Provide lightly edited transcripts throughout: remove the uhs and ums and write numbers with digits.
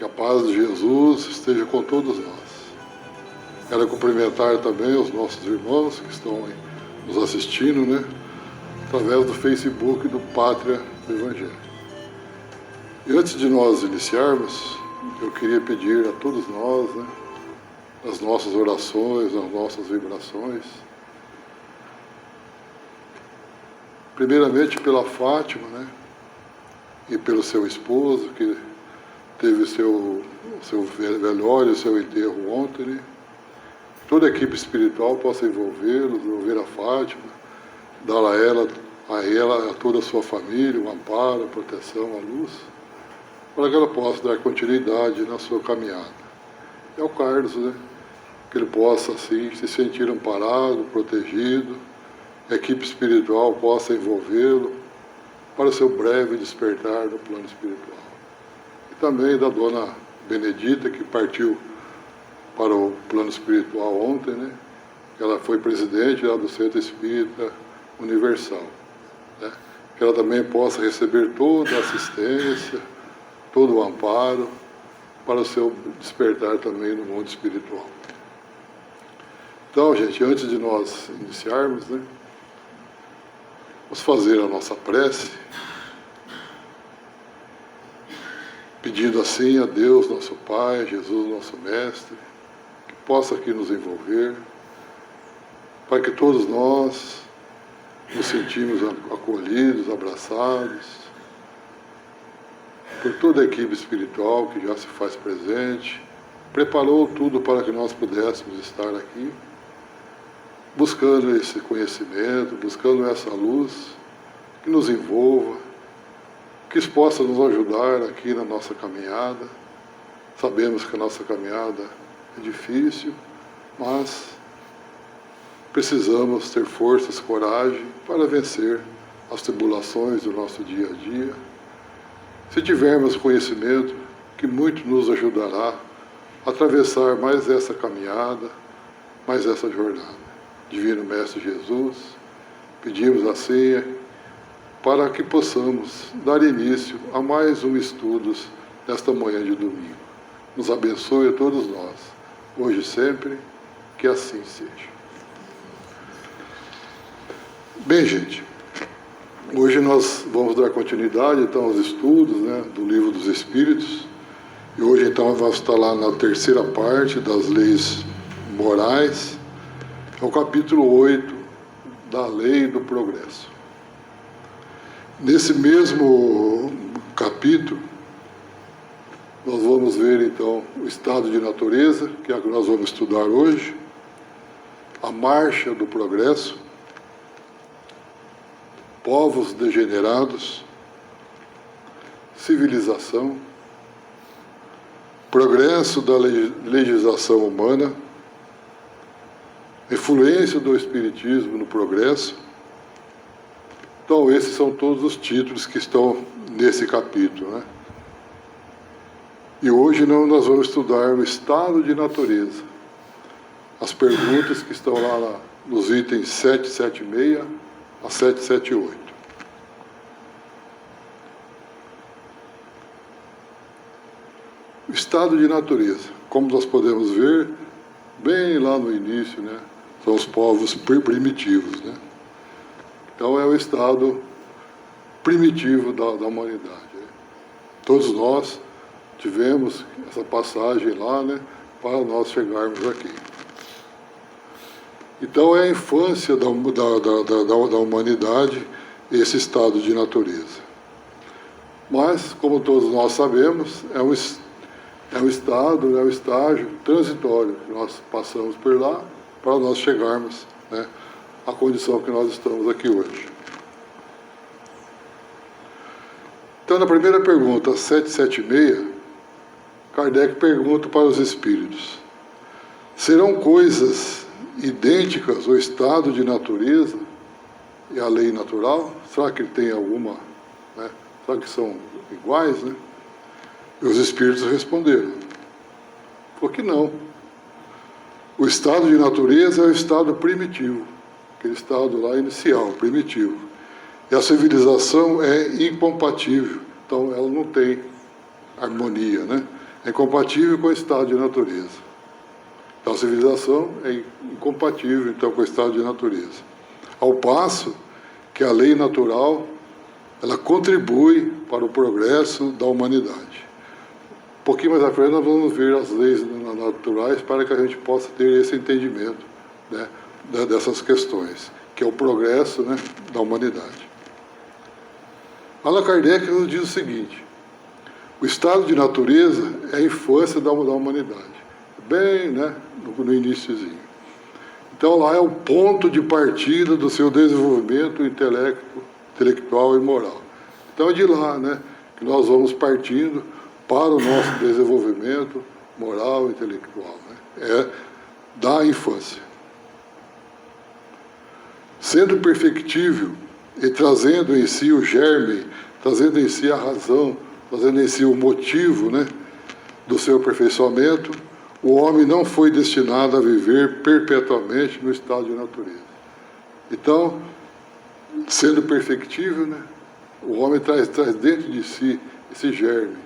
Que a paz de Jesus esteja com todos nós. Quero cumprimentar também os nossos irmãos que estão nos assistindo, né? Através do Facebook do Pátria do Evangelho. E antes de nós iniciarmos, eu queria pedir a todos nós, né? Nas nossas orações, nas nossas vibrações, primeiramente pela Fátima, né? E pelo seu esposo, que teve o seu velório, o seu enterro ontem, né? Toda a equipe espiritual possa envolvê-los, envolver a Fátima, dar a ela, a toda a sua família, um amparo, a proteção, a luz, para que ela possa dar continuidade na sua caminhada. É o Carlos, né? Que ele possa, assim, se sentir amparado, protegido, a equipe espiritual possa envolvê-lo para o seu breve despertar no plano espiritual. E também da dona Benedita, que partiu para o plano espiritual ontem, né? Ela foi presidente lá do Centro Espírita Universal, né? Que ela também possa receber toda a assistência, todo o amparo para o seu despertar também no mundo espiritual. Então, gente, antes de nós iniciarmos, né? Vamos fazer a nossa prece, pedindo assim a Deus, nosso Pai, Jesus, nosso Mestre, que possa aqui nos envolver, para que todos nós nos sentimos acolhidos, abraçados, por toda a equipe espiritual que já se faz presente, preparou tudo para que nós pudéssemos estar aqui, buscando esse conhecimento, buscando essa luz que nos envolva, que possa nos ajudar aqui na nossa caminhada. Sabemos que a nossa caminhada é difícil, mas precisamos ter forças, coragem para vencer as tribulações do nosso dia a dia. Se tivermos conhecimento, que muito nos ajudará a atravessar mais essa caminhada, mais essa jornada. Divino Mestre Jesus, pedimos assim para que possamos dar início a mais um estudos nesta manhã de domingo. Nos abençoe a todos nós, hoje e sempre, que assim seja. Bem, gente, hoje nós vamos dar continuidade então aos estudos, né, do Livro dos Espíritos, e hoje então vamos estar lá na terceira parte das leis morais, é o capítulo 8 da Lei do Progresso. Nesse mesmo capítulo, nós vamos ver então o estado de natureza, que é o que nós vamos estudar hoje, a marcha do progresso, povos degenerados, civilização, progresso da legislação humana, influência do Espiritismo no progresso. Então, esses são todos os títulos que estão nesse capítulo, né? E hoje nós vamos estudar o estado de natureza. As perguntas que estão lá nos itens 776 a 778. O estado de natureza, como nós podemos ver, bem lá no início, né? São os povos primitivos, né? Então é o estado primitivo da humanidade. Né? Todos nós tivemos essa passagem lá, né? Para nós chegarmos aqui. Então é a infância da humanidade esse estado de natureza. Mas, como todos nós sabemos, é um estado, é um estágio transitório que nós passamos por lá para nós chegarmos, né, à condição que nós estamos aqui hoje. Então, na primeira pergunta, 776, Kardec pergunta para os espíritos: serão coisas idênticas o estado de natureza e a lei natural? Será que tem alguma, né? Será que são iguais, né? E os espíritos responderam: falou que não. O estado de natureza é o estado primitivo, aquele estado lá inicial, primitivo. E a civilização é incompatível, então ela não tem harmonia, né? é incompatível com o estado de natureza. Então, a civilização é incompatível, então, com o estado de natureza. Ao passo que a lei natural, ela contribui para o progresso da humanidade. Um pouquinho mais à frente, nós vamos ver as leis naturais para que a gente possa ter esse entendimento, né, dessas questões, que é o progresso, né, da humanidade. Allan Kardec nos diz o seguinte: o estado de natureza é a infância da humanidade, bem, né, no iniciozinho. Então lá é o ponto de partida do seu desenvolvimento intelectual e moral. Então é de lá, né, que nós vamos partindo para o nosso desenvolvimento moral e intelectual, né? É da infância. Sendo perfectível e trazendo em si o germe, trazendo em si a razão, trazendo em si o motivo, né, do seu aperfeiçoamento, o homem não foi destinado a viver perpetuamente no estado de natureza. Então, sendo perfectível, né, o homem traz dentro de si esse germe,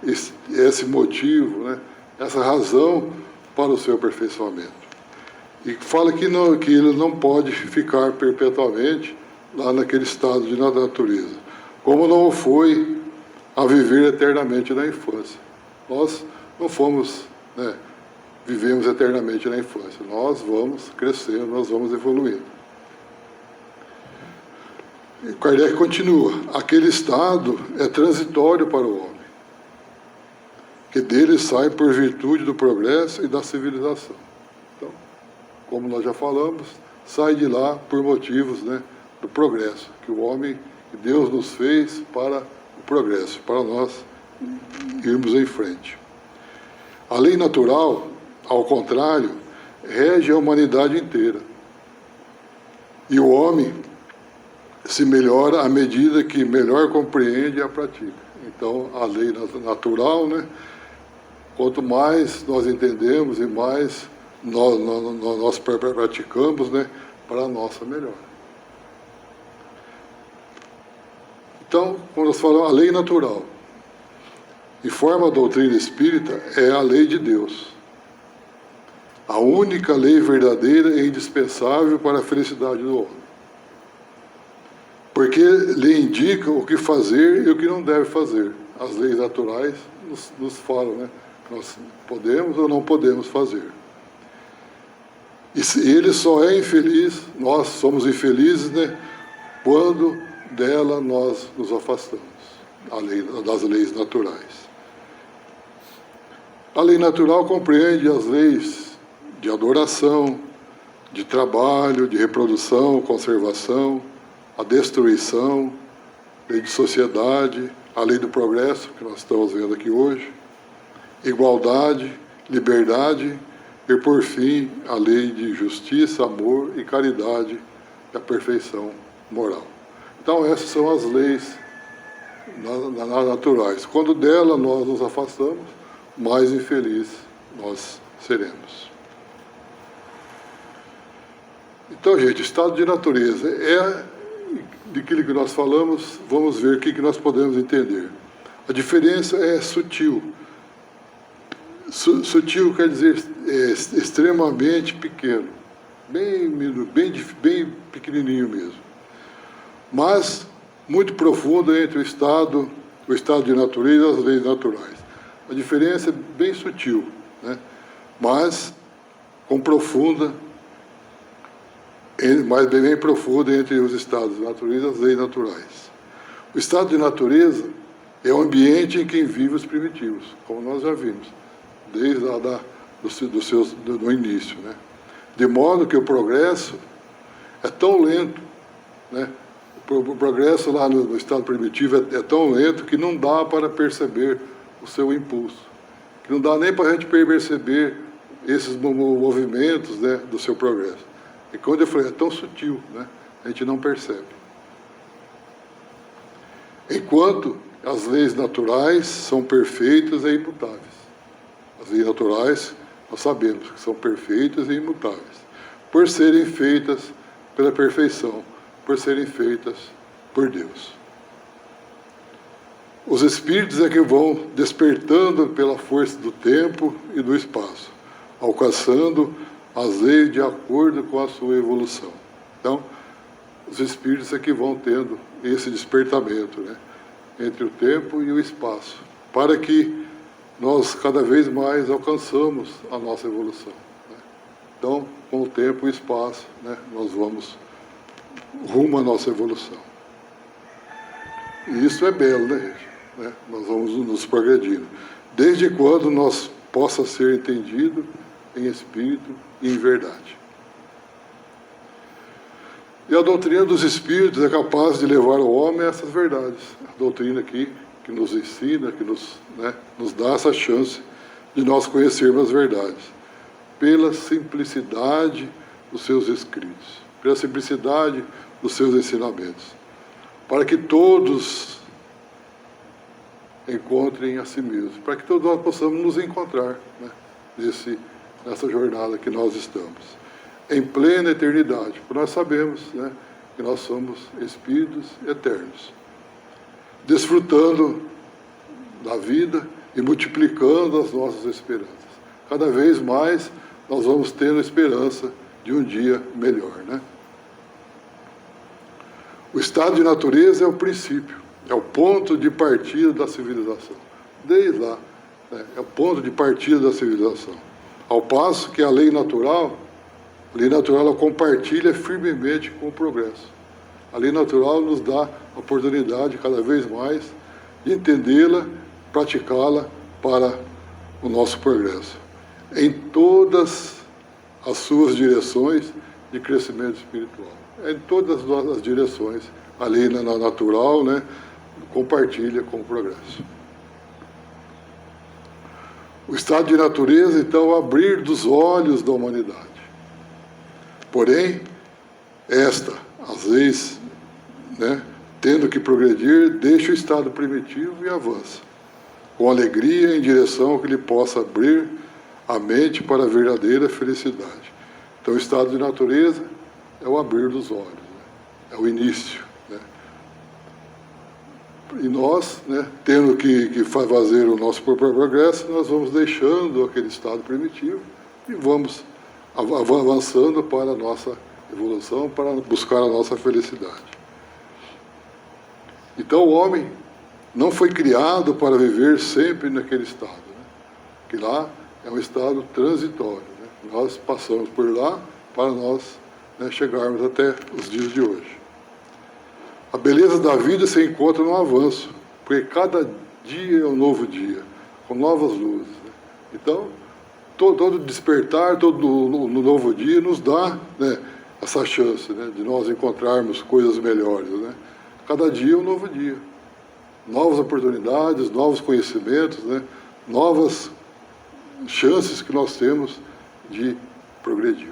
esse motivo, né, essa razão para o seu aperfeiçoamento. E fala que ele não pode ficar perpetuamente lá naquele estado de natureza, como não foi a viver eternamente na infância. Nós não fomos, né, vivemos eternamente na infância. Nós vamos crescendo, nós vamos evoluindo. E Kardec continua: aquele estado é transitório para o homem, que dele sai por virtude do progresso e da civilização. Então, como nós já falamos, sai de lá por motivos, né, do progresso, que o homem, que Deus nos fez para o progresso, para nós irmos em frente. A lei natural, ao contrário, rege a humanidade inteira. E o homem se melhora à medida que melhor compreende e a pratica. Então, a lei natural, né, quanto mais nós entendemos e mais nós praticamos, né, para a nossa melhora. Então, quando nós falamos a lei natural, em forma a doutrina espírita, é a lei de Deus. A única lei verdadeira e indispensável para a felicidade do homem. Porque lhe indica o que fazer e o que não deve fazer. As leis naturais nos falam, né, que nós podemos ou não podemos fazer. E ele só é infeliz, nós somos infelizes, né, quando dela nós nos afastamos, das leis naturais. A lei natural compreende as leis de adoração, de trabalho, de reprodução, conservação, a destruição, lei de sociedade, a lei do progresso, que nós estamos vendo aqui hoje, igualdade, liberdade e, por fim, a lei de justiça, amor e caridade e a perfeição moral. Então, essas são as leis naturais. Quando dela nós nos afastamos, mais infeliz nós seremos. Então, gente, estado de natureza é daquilo que nós falamos. Vamos ver o que nós podemos entender. A diferença é sutil. Sutil quer dizer extremamente pequeno, bem pequenininho mesmo. Mas muito profundo entre o estado de natureza e as leis naturais. A diferença é bem sutil, né? Mas com profunda, mas bem profunda entre os estados de natureza e as leis naturais. O estado de natureza é o ambiente em que vivem os primitivos, como nós já vimos, desde do início, né? De modo que o progresso é tão lento, né? O progresso lá no estado primitivo é tão lento que não dá para perceber o seu impulso, que não dá nem para a gente perceber esses movimentos, né, do seu progresso. E quando eu falei, é tão sutil, né, a gente não percebe. Enquanto as leis naturais são perfeitas e imutáveis. As leis naturais, nós sabemos que são perfeitas e imutáveis, por serem feitas pela perfeição, por serem feitas por Deus. Os espíritos é que vão despertando pela força do tempo e do espaço, alcançando as leis de acordo com a sua evolução. Então, os espíritos é que vão tendo esse despertamento, né, entre o tempo e o espaço, para que nós cada vez mais alcançamos a nossa evolução, né? Então, com o tempo e o espaço, né, nós vamos rumo à nossa evolução. E isso é belo, né, gente? Né? Nós vamos nos progredindo. Desde quando nós possa ser entendido em espírito e em verdade. E a doutrina dos espíritos é capaz de levar o homem a essas verdades. A doutrina aqui que nos ensina, que nos dá essa chance de nós conhecermos as verdades. Pela simplicidade dos seus escritos, pela simplicidade dos seus ensinamentos. Para que todos encontrem a si mesmos, para que todos nós possamos nos encontrar, né, nessa jornada que nós estamos, em plena eternidade, porque nós sabemos, né, que nós somos espíritos eternos, desfrutando da vida e multiplicando as nossas esperanças. Cada vez mais nós vamos tendo esperança de um dia melhor, né? O estado de natureza é o princípio, é o ponto de partida da civilização. Desde lá, né, é o ponto de partida da civilização. Ao passo que a lei natural ela compartilha firmemente com o progresso. A lei natural nos dá a oportunidade cada vez mais de entendê-la, praticá-la para o nosso progresso. Em todas as suas direções de crescimento espiritual. Em todas as direções, a lei natural, né, compartilha com o progresso. O estado de natureza, então, é o abrir dos olhos da humanidade. Porém, esta, às vezes, né, tendo que progredir, deixa o estado primitivo e avança, com alegria em direção ao que lhe possa abrir a mente para a verdadeira felicidade. Então, o estado de natureza é o abrir dos olhos, né, é o início. E nós, né, tendo que fazer o nosso próprio progresso, nós vamos deixando aquele estado primitivo e vamos avançando para a nossa evolução, para buscar a nossa felicidade. Então o homem não foi criado para viver sempre naquele estado, né, que lá é um estado transitório, né? Nós passamos por lá para nós, né, chegarmos até os dias de hoje. A beleza da vida se encontra no avanço, porque cada dia é um novo dia, com novas luzes, né? Então, todo despertar, todo no novo dia nos dá, né, essa chance, né, de nós encontrarmos coisas melhores, né? Cada dia é um novo dia. Novas oportunidades, novos conhecimentos, né, novas chances que nós temos de progredir.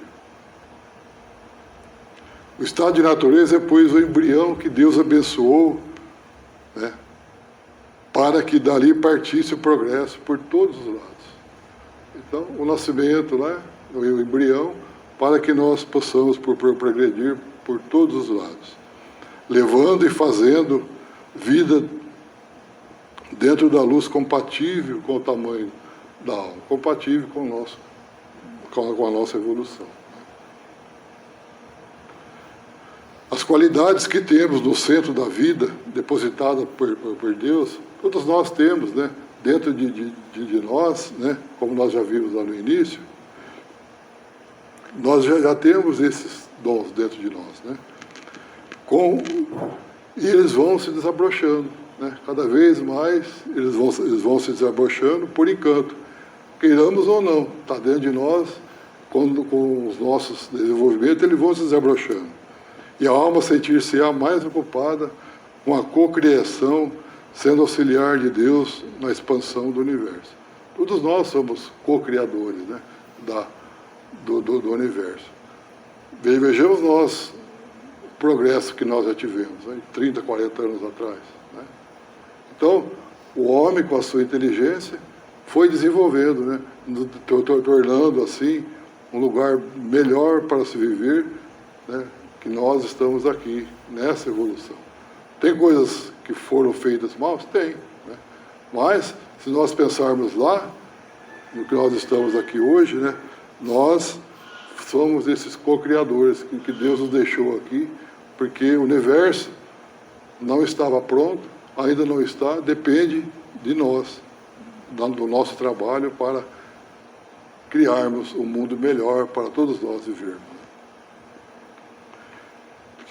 O estado de natureza é, pois, o embrião que Deus abençoou, né, para que dali partisse o progresso por todos os lados. Então, o nascimento lá, o embrião, para que nós possamos progredir por todos os lados, levando e fazendo vida dentro da luz compatível com o tamanho da alma, compatível com a nossa evolução. As qualidades que temos no centro da vida, depositada por Deus, todos nós temos, né, dentro de nós, né, como nós já vimos lá no início, nós já temos esses dons dentro de nós, né, e eles vão se desabrochando, né, cada vez mais eles vão se desabrochando por encanto, queiramos ou não, está dentro de nós, com os nossos desenvolvimentos, eles vão se desabrochando. E a alma sentir-se-á mais ocupada com a cocriação, sendo auxiliar de Deus na expansão do universo. Todos nós somos co-criadores, né, do universo. Vejamos nós o progresso que nós já tivemos, né, 30, 40 anos atrás, né? Então, o homem, com a sua inteligência, foi desenvolvendo, né, tornando assim um lugar melhor para se viver, né, que nós estamos aqui, nessa evolução. Tem coisas que foram feitas mal? Tem, Mas, se nós pensarmos lá, no que nós estamos aqui hoje, né, nós somos esses co-criadores que Deus nos deixou aqui, porque o universo não estava pronto, ainda não está, depende de nós, do nosso trabalho para criarmos um mundo melhor para todos nós vivermos.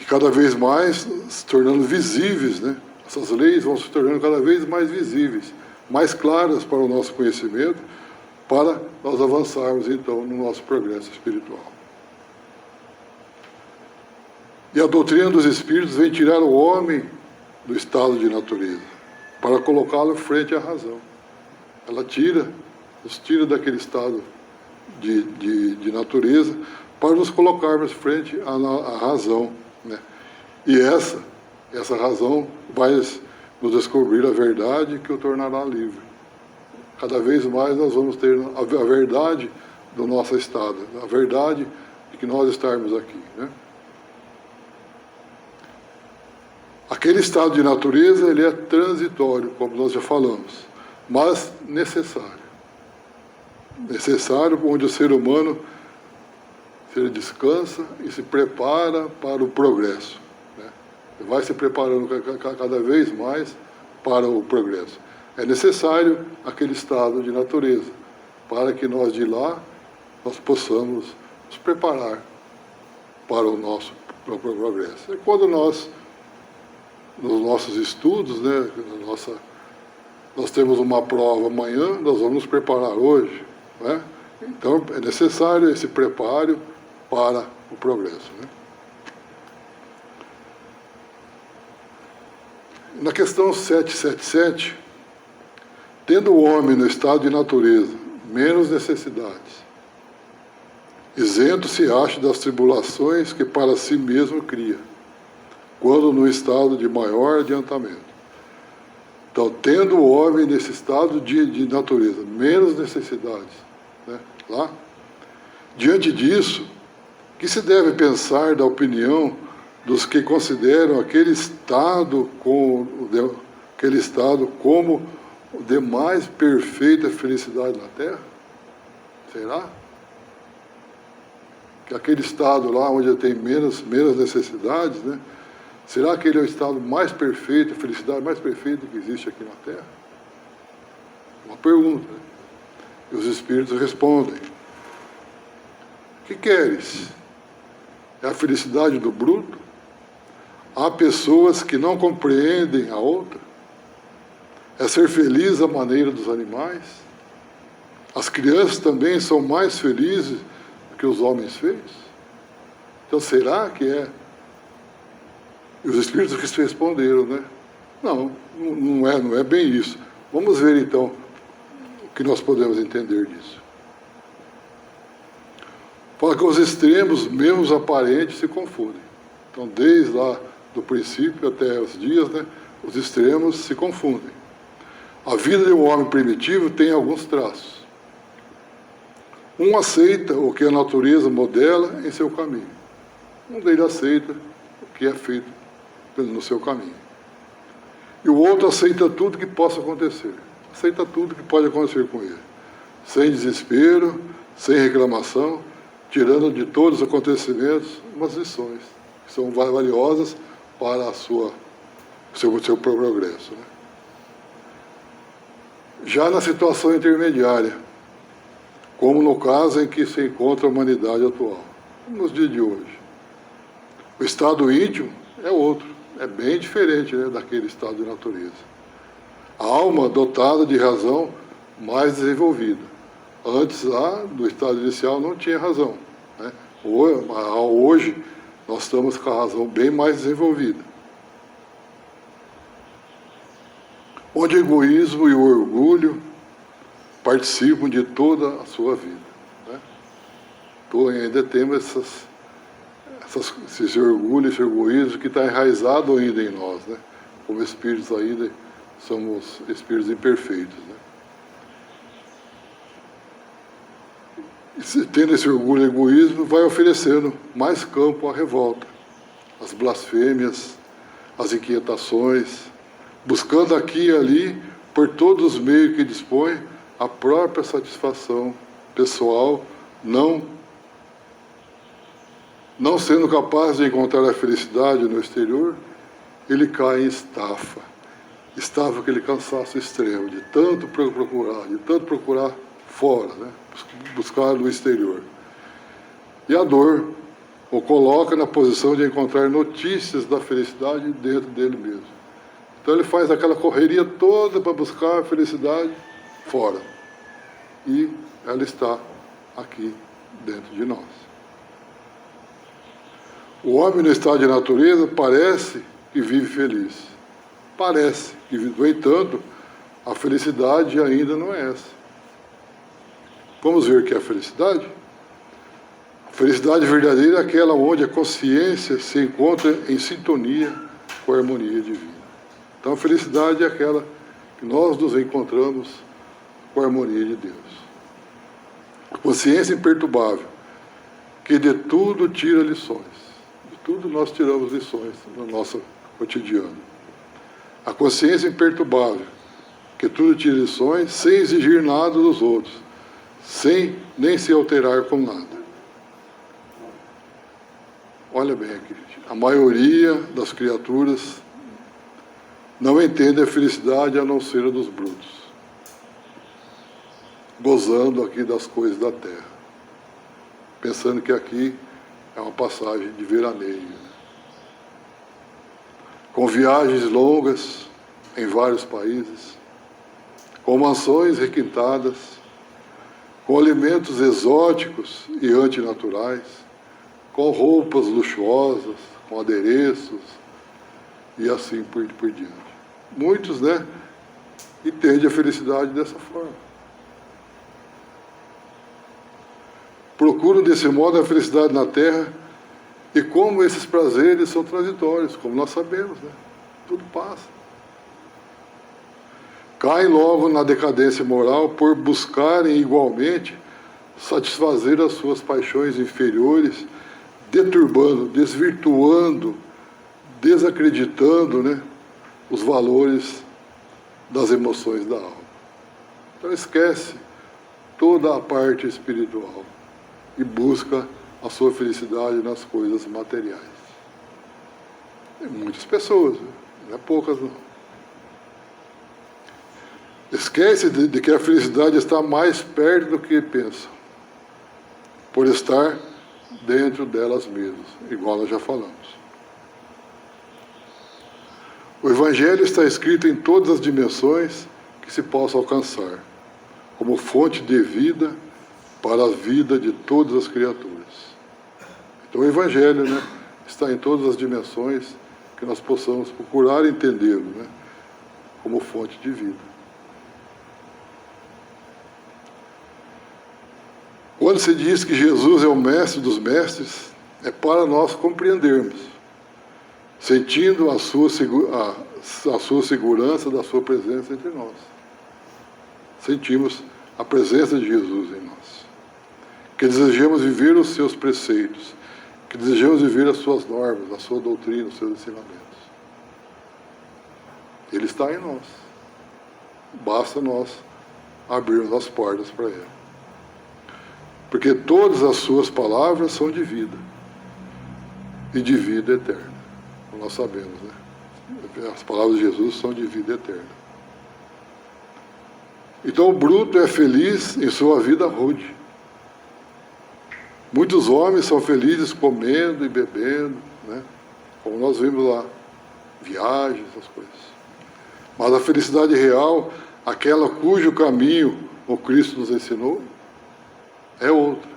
E cada vez mais se tornando visíveis, né? Essas leis vão se tornando cada vez mais visíveis, mais claras para o nosso conhecimento, para nós avançarmos, então, no nosso progresso espiritual. E a doutrina dos Espíritos vem tirar o homem do estado de natureza, para colocá-lo frente à razão. Ela nos tira daquele estado de natureza, para nos colocarmos frente à razão, né? E essa razão vai nos descobrir a verdade que o tornará livre. Cada vez mais nós vamos ter a verdade do nosso estado, a verdade de que nós estarmos aqui, né? Aquele estado de natureza, ele é transitório, como nós já falamos, mas necessário. Necessário, onde o ser humano se descansa e se prepara para o progresso, né? Vai se preparando cada vez mais para o progresso. É necessário aquele estado de natureza, para que nós de lá, nós possamos nos preparar para o nosso progresso. É quando nós, nos nossos estudos, né, nós temos uma prova amanhã, nós vamos nos preparar hoje, né? Então é necessário esse preparo para o progresso, né? Na questão 777, tendo o homem no estado de natureza menos necessidades, isento se acha das tribulações que para si mesmo cria, quando no estado de maior adiantamento. Então, tendo o homem nesse estado de natureza, menos necessidades, né, lá, diante disso, que se deve pensar da opinião dos que consideram aquele estado como de mais perfeita felicidade na Terra? Será? Que aquele estado lá onde tem menos necessidades, né? Será que ele é o estado mais perfeito, a felicidade mais perfeita que existe aqui na Terra? Uma pergunta, né? E os Espíritos respondem: que queres? É a felicidade do bruto? Há pessoas que não compreendem a outra? É ser feliz à maneira dos animais? As crianças também são mais felizes do que os homens feios? Então será que é? E os Espíritos que responderam, né? Não é bem isso. Vamos ver então o que nós podemos entender disso. Fala que os extremos, mesmo os aparentes, se confundem. Então, desde lá do princípio até os dias, né, os extremos se confundem. A vida de um homem primitivo tem alguns traços. Um aceita o que a natureza modela em seu caminho. Um deles aceita o que é feito no seu caminho. E o outro aceita tudo que possa acontecer. Aceita tudo que pode acontecer com ele. Sem desespero, sem reclamação, tirando de todos os acontecimentos umas lições que são valiosas para o seu progresso, né? Já na situação intermediária, como no caso em que se encontra a humanidade atual, nos dias de hoje, o estado íntimo é outro, é bem diferente, né, daquele estado de natureza. A alma dotada de razão mais desenvolvida. Antes, lá, no estado inicial, não tinha razão, né? Hoje, nós estamos com a razão bem mais desenvolvida. Onde o egoísmo e o orgulho participam de toda a sua vida, né? Então, ainda temos esse orgulho, esse egoísmo que está enraizado ainda em nós, né? Como espíritos ainda, somos espíritos imperfeitos, né? E tendo esse orgulho e egoísmo, vai oferecendo mais campo à revolta, às blasfêmias, às inquietações, buscando aqui e ali por todos os meios que dispõe, a própria satisfação pessoal, não sendo capaz de encontrar a felicidade no exterior, ele cai em estafa. Estafa aquele cansaço extremo, de tanto procurar fora, né? Buscar no exterior. E a dor o coloca na posição de encontrar notícias da felicidade dentro dele mesmo. Então ele faz aquela correria toda para buscar a felicidade fora. E ela está aqui dentro de nós. O homem no estado de natureza parece que vive feliz. Parece que vive. No entanto, a felicidade ainda não é essa. Vamos ver o que é a felicidade? A felicidade verdadeira é aquela onde a consciência se encontra em sintonia com a harmonia divina. Então a felicidade é aquela que nós nos encontramos com a harmonia de Deus. A consciência imperturbável, que de tudo tira lições. De tudo nós tiramos lições no nosso cotidiano. A consciência imperturbável, que tudo tira lições sem exigir nada dos outros, sem nem se alterar com nada. Olha bem aqui, a maioria das criaturas não entende a felicidade a não ser a dos brutos, gozando aqui das coisas da terra, pensando que aqui é uma passagem de veraneio, com viagens longas em vários países, com mansões requintadas, com alimentos exóticos e antinaturais, com roupas luxuosas, com adereços e assim por diante. Muitos, entendem a felicidade dessa forma. Procuram desse modo a felicidade na terra, e como esses prazeres são transitórios, como nós sabemos, tudo passa. Caem logo na decadência moral por buscarem igualmente satisfazer as suas paixões inferiores, deturbando, desvirtuando, desacreditando, os valores das emoções da alma. Então esquece toda a parte espiritual e busca a sua felicidade nas coisas materiais. Tem muitas pessoas, não é poucas não. Esquece de que a felicidade está mais perto do que pensam, por estar dentro delas mesmas, igual nós já falamos. O Evangelho está escrito em todas as dimensões que se possa alcançar, como fonte de vida para a vida de todas as criaturas. Então o Evangelho, está em todas as dimensões que nós possamos procurar entendê-lo, como fonte de vida. Quando se diz que Jesus é o mestre dos mestres, é para nós compreendermos, sentindo a sua segurança da sua presença entre nós. Sentimos a presença de Jesus em nós. Que desejamos viver os seus preceitos, que desejamos viver as suas normas, a sua doutrina, os seus ensinamentos. Ele está em nós. Basta nós abrirmos as portas para Ele. Porque todas as suas palavras são de vida. E de vida eterna. Como nós sabemos, As palavras de Jesus são de vida eterna. Então o bruto é feliz em sua vida rude. Muitos homens são felizes comendo e bebendo, como nós vimos lá, viagens, essas coisas. Mas a felicidade real, aquela cujo caminho o Cristo nos ensinou, é outra.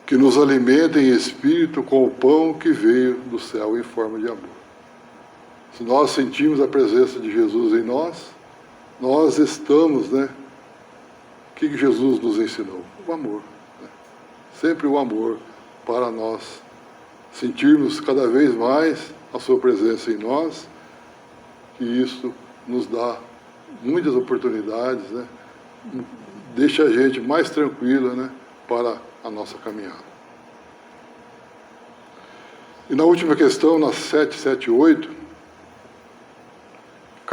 Que nos alimenta em espírito com o pão que veio do céu em forma de amor. Se nós sentimos a presença de Jesus em nós, nós estamos, O que Jesus nos ensinou? O amor. Sempre o amor para nós sentirmos cada vez mais a sua presença em nós, e isso nos dá muitas oportunidades, deixa a gente mais tranquila, para a nossa caminhada. E na última questão, na 778,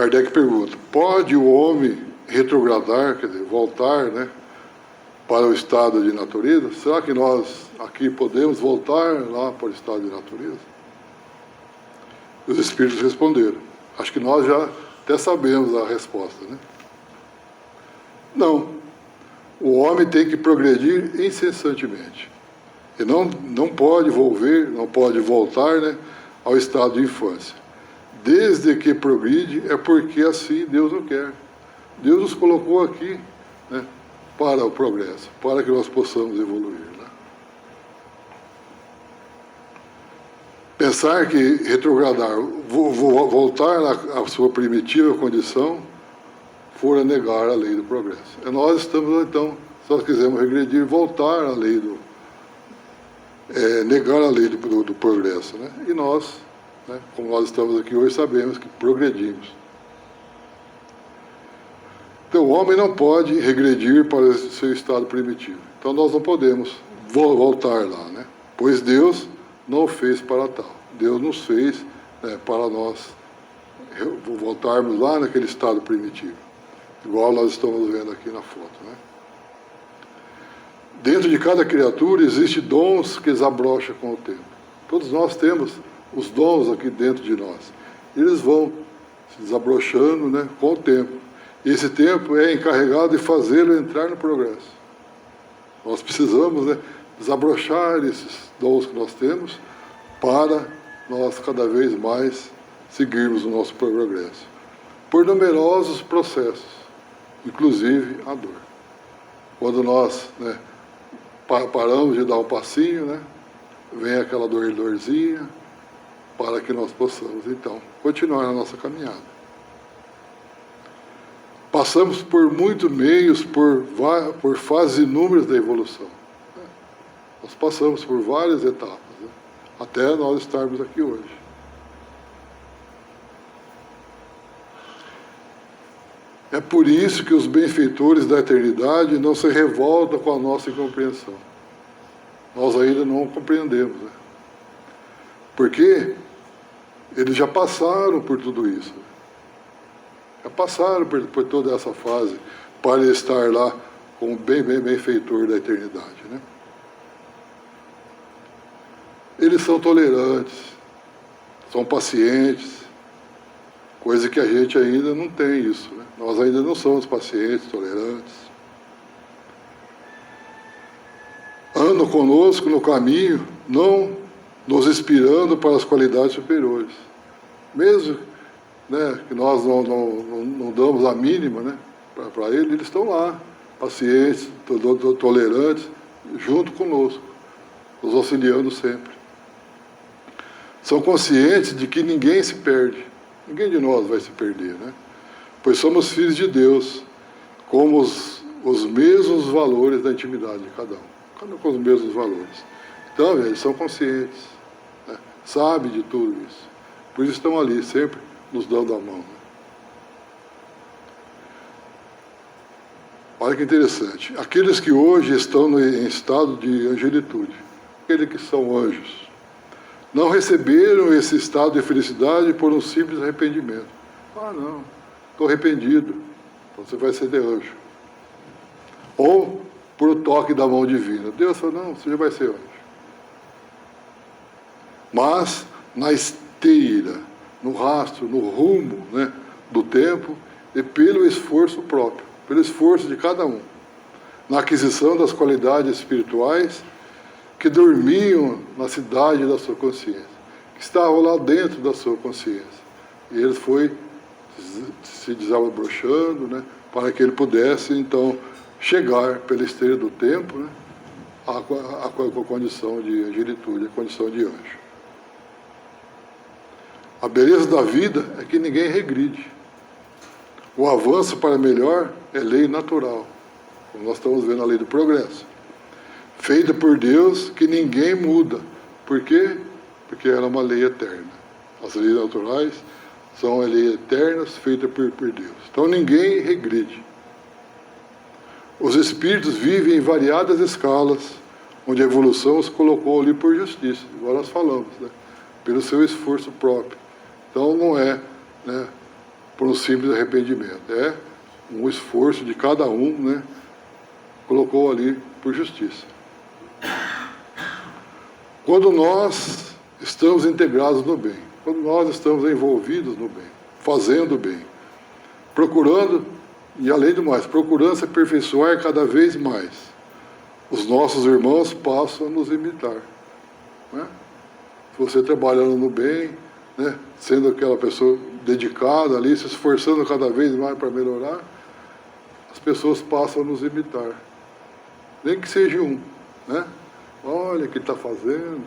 Kardec pergunta, pode o homem retrogradar, quer dizer, voltar, né, para o estado de natureza? Será que nós aqui podemos voltar lá para o estado de natureza? Os espíritos responderam. Acho que nós já até sabemos a resposta, né? Não. O homem tem que progredir incessantemente. E não pode voltar, né, ao estado de infância. Desde que progride, é porque assim Deus o quer. Deus nos colocou aqui, né, para o progresso, para que nós possamos evoluir. Né? Pensar que retrogradar, voltar à sua primitiva condição, fora negar a lei do progresso. E nós estamos, então, se nós quisermos regredir, voltar à lei negar a lei do progresso. Né? E nós, né, como nós estamos aqui hoje, sabemos que progredimos. Então, o homem não pode regredir para o seu estado primitivo. Então, nós não podemos voltar lá, né? Pois Deus não o fez para tal. Deus nos fez, né, para nós voltarmos lá naquele estado primitivo. Igual nós estamos vendo aqui na foto, né? Dentro de cada criatura existem dons que desabrocham com o tempo. Todos nós temos os dons aqui dentro de nós. Eles vão se desabrochando, né, com o tempo. E esse tempo é encarregado de fazê-lo entrar no progresso. Nós precisamos, né, desabrochar esses dons que nós temos para nós cada vez mais seguirmos o nosso progresso. Por numerosos processos, inclusive a dor. Quando nós, né, paramos de dar um passinho, né, vem aquela dorzinha, para que nós possamos, então, continuar a nossa caminhada. Passamos por muitos meios, por fases inúmeras da evolução. Nós passamos por várias etapas, né, até nós estarmos aqui hoje. É por isso que os benfeitores da eternidade não se revoltam com a nossa incompreensão. Nós ainda não compreendemos, né? Porque eles já passaram por tudo isso. Já passaram por toda essa fase para estar lá como benfeitor da eternidade, né? Eles são tolerantes, são pacientes, coisa que a gente ainda não tem isso, né? Nós ainda não somos pacientes, tolerantes. Andam conosco no caminho, não nos inspirando para as qualidades superiores. Mesmo, né, que nós não damos a mínima, né, para eles estão lá, pacientes, tolerantes, junto conosco, nos auxiliando sempre. São conscientes de que ninguém se perde, ninguém de nós vai se perder, né? Pois somos filhos de Deus, com os mesmos valores da intimidade de cada com os mesmos valores. Então, eles são conscientes, né? Sabem de tudo isso. Por isso estão ali, sempre nos dando a mão. Né? Olha que interessante. Aqueles que hoje estão em estado de angelitude, aqueles que são anjos, não receberam esse estado de felicidade por um simples arrependimento. Ah, não, estou arrependido, então você vai ser de anjo. Ou por o toque da mão divina. Deus falou, não, você já vai ser anjo. Mas, na esteira, no rastro, no rumo, né, do tempo, e pelo esforço próprio, pelo esforço de cada um, na aquisição das qualidades espirituais que dormiam na cidade da sua consciência, que estavam lá dentro da sua consciência. E ele foi se desabrochando, né, para que ele pudesse, então, chegar pela esteira do tempo, né, à condição de angelitude, a condição de anjo. A beleza da vida é que ninguém regride. O avanço para melhor é lei natural, como nós estamos vendo a lei do progresso. Feita por Deus, que ninguém muda. Por quê? Porque ela é uma lei eterna. As leis naturais são leis eternas feitas por Deus. Então ninguém regride. Os espíritos vivem em variadas escalas, onde a evolução os colocou ali por justiça, igual nós falamos, né? Pelo seu esforço próprio. Então não é, né, por um simples arrependimento. É um esforço de cada um, né? Colocou ali por justiça. Quando nós estamos integrados no bem, quando nós estamos envolvidos no bem, fazendo o bem, procurando, e além do mais, procurando se aperfeiçoar cada vez mais, os nossos irmãos passam a nos imitar. Né? Se você trabalhando no bem, né, sendo aquela pessoa dedicada ali, se esforçando cada vez mais para melhorar, as pessoas passam a nos imitar. Nem que seja um, né? Olha o que está fazendo,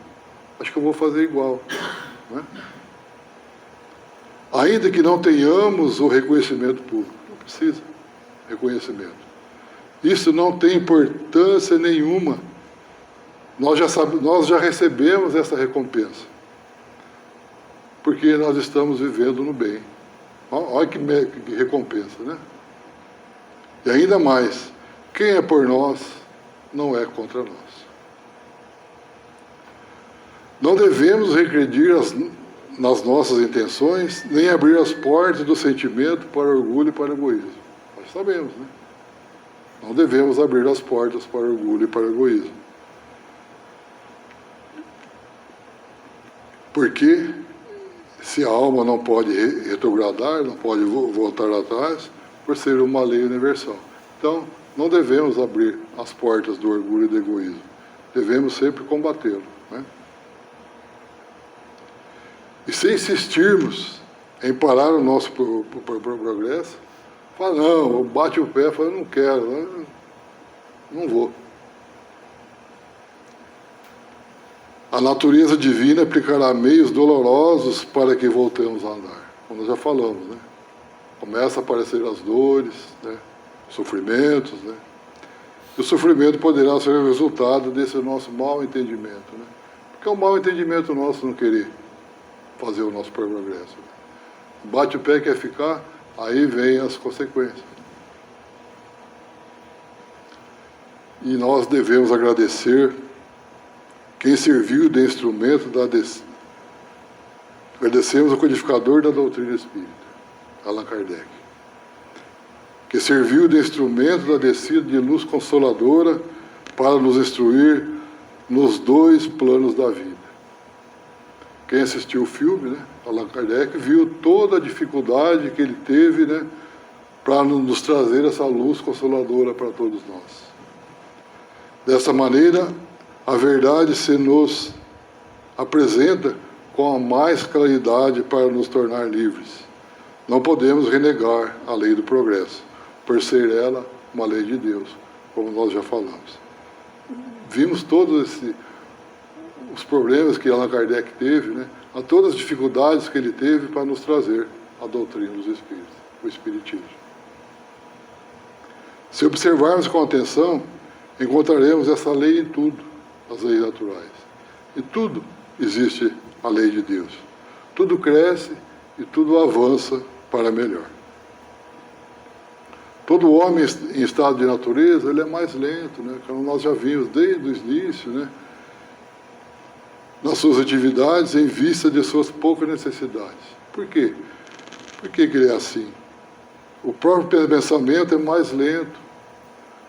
acho que eu vou fazer igual. Né? Ainda que não tenhamos o reconhecimento público, não precisa reconhecimento. Isso não tem importância nenhuma. Nós já recebemos essa recompensa. Porque nós estamos vivendo no bem. Olha que recompensa, né? E ainda mais, quem é por nós, não é contra nós. Não devemos regredir nas nossas intenções, nem abrir as portas do sentimento para orgulho e para egoísmo. Nós sabemos, né? Não devemos abrir as portas para orgulho e para egoísmo. Porque se a alma não pode retrogradar, não pode voltar atrás, por ser uma lei universal. Então, não devemos abrir as portas do orgulho e do egoísmo. Devemos sempre combatê-lo. Né? E se insistirmos em parar o nosso progresso, fala, não, bate o pé, fala, não quero, não vou. A natureza divina aplicará meios dolorosos para que voltemos a andar. Como nós já falamos, né? Começa a aparecer as dores, né? Sofrimentos, né? E o sofrimento poderá ser o resultado desse nosso mau entendimento, né? Porque é um mau entendimento nosso não querer fazer o nosso progresso. Bate o pé e quer ficar, aí vem as consequências. E nós devemos agradecer quem serviu de instrumento da agradecemos ao codificador da doutrina espírita, Allan Kardec, que serviu de instrumento da descida de luz consoladora para nos instruir nos dois planos da vida. Quem assistiu o filme, né, Allan Kardec, viu toda a dificuldade que ele teve, né, para nos trazer essa luz consoladora para todos nós. Dessa maneira, a verdade se nos apresenta com a mais claridade para nos tornar livres. Não podemos renegar a lei do progresso, por ser ela uma lei de Deus, como nós já falamos. Vimos todos os problemas que Allan Kardec teve, né? A todas as dificuldades que ele teve para nos trazer a doutrina dos Espíritos, o Espiritismo. Se observarmos com atenção, encontraremos essa lei em tudo, as leis naturais. Em tudo existe a lei de Deus. Tudo cresce e tudo avança para melhor. Todo homem em estado de natureza, ele é mais lento, né? Como nós já vimos desde o início, né? Nas suas atividades em vista de suas poucas necessidades. Por quê? Por que ele é assim? O próprio pensamento é mais lento,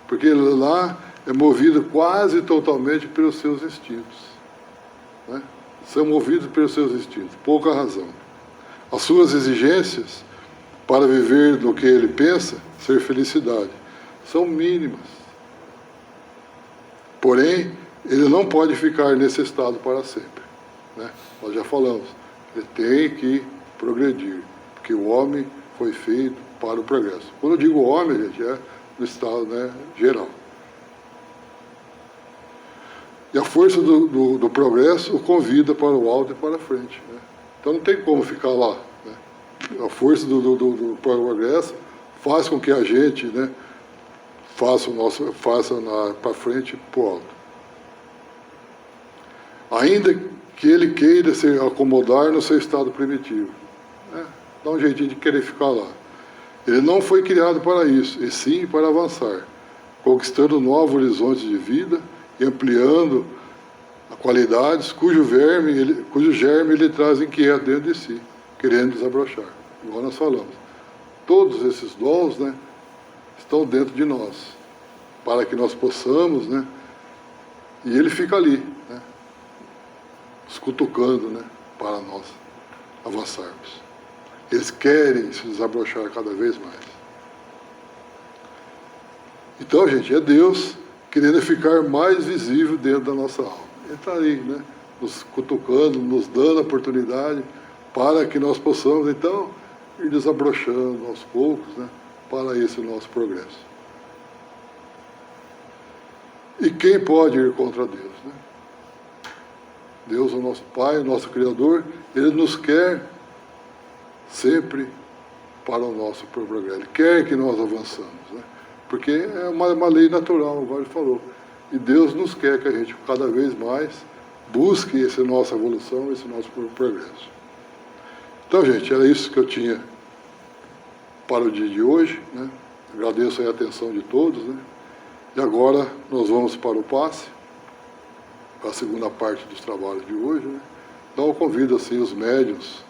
porque ele lá é movido quase totalmente pelos seus instintos. Né? São movidos pelos seus instintos, pouca razão. As suas exigências para viver do que ele pensa, ser felicidade, são mínimas. Porém, ele não pode ficar nesse estado para sempre. Né? Nós já falamos, ele tem que progredir, porque o homem foi feito para o progresso. Quando eu digo homem, gente, é no estado, né, geral. E a força do progresso o convida para o alto e para a frente. Né? Então não tem como ficar lá. Né? A força do progresso faz com que a gente, né, faça para frente e para o alto. Ainda que ele queira se acomodar no seu estado primitivo. Né? Dá um jeitinho de querer ficar lá. Ele não foi criado para isso, e sim para avançar, conquistando novos horizontes de vida e ampliando qualidades cujo germe ele traz inquieto dentro de si, querendo desabrochar, igual nós falamos. todos esses dons, né, estão dentro de nós, para que nós possamos, né, e ele fica ali, né, nos cutucando, né, para nós avançarmos. Eles querem se desabrochar cada vez mais. Então, gente, é Deus querendo ficar mais visível dentro da nossa alma. Ele está aí, né, nos cutucando, nos dando a oportunidade para que nós possamos, então, ir desabrochando aos poucos, né, para esse nosso progresso. E quem pode ir contra Deus, né? Deus, o nosso Pai, o nosso Criador, Ele nos quer sempre para o nosso progresso. Ele quer que nós avançamos, né? Porque é uma lei natural, como ele falou. E Deus nos quer que a gente cada vez mais busque essa nossa evolução, esse nosso progresso. Então, gente, era isso que eu tinha para o dia de hoje, né? Agradeço a atenção de todos, né? E agora nós vamos para o passe, para a segunda parte dos trabalhos de hoje, né? Então eu convido assim os médiuns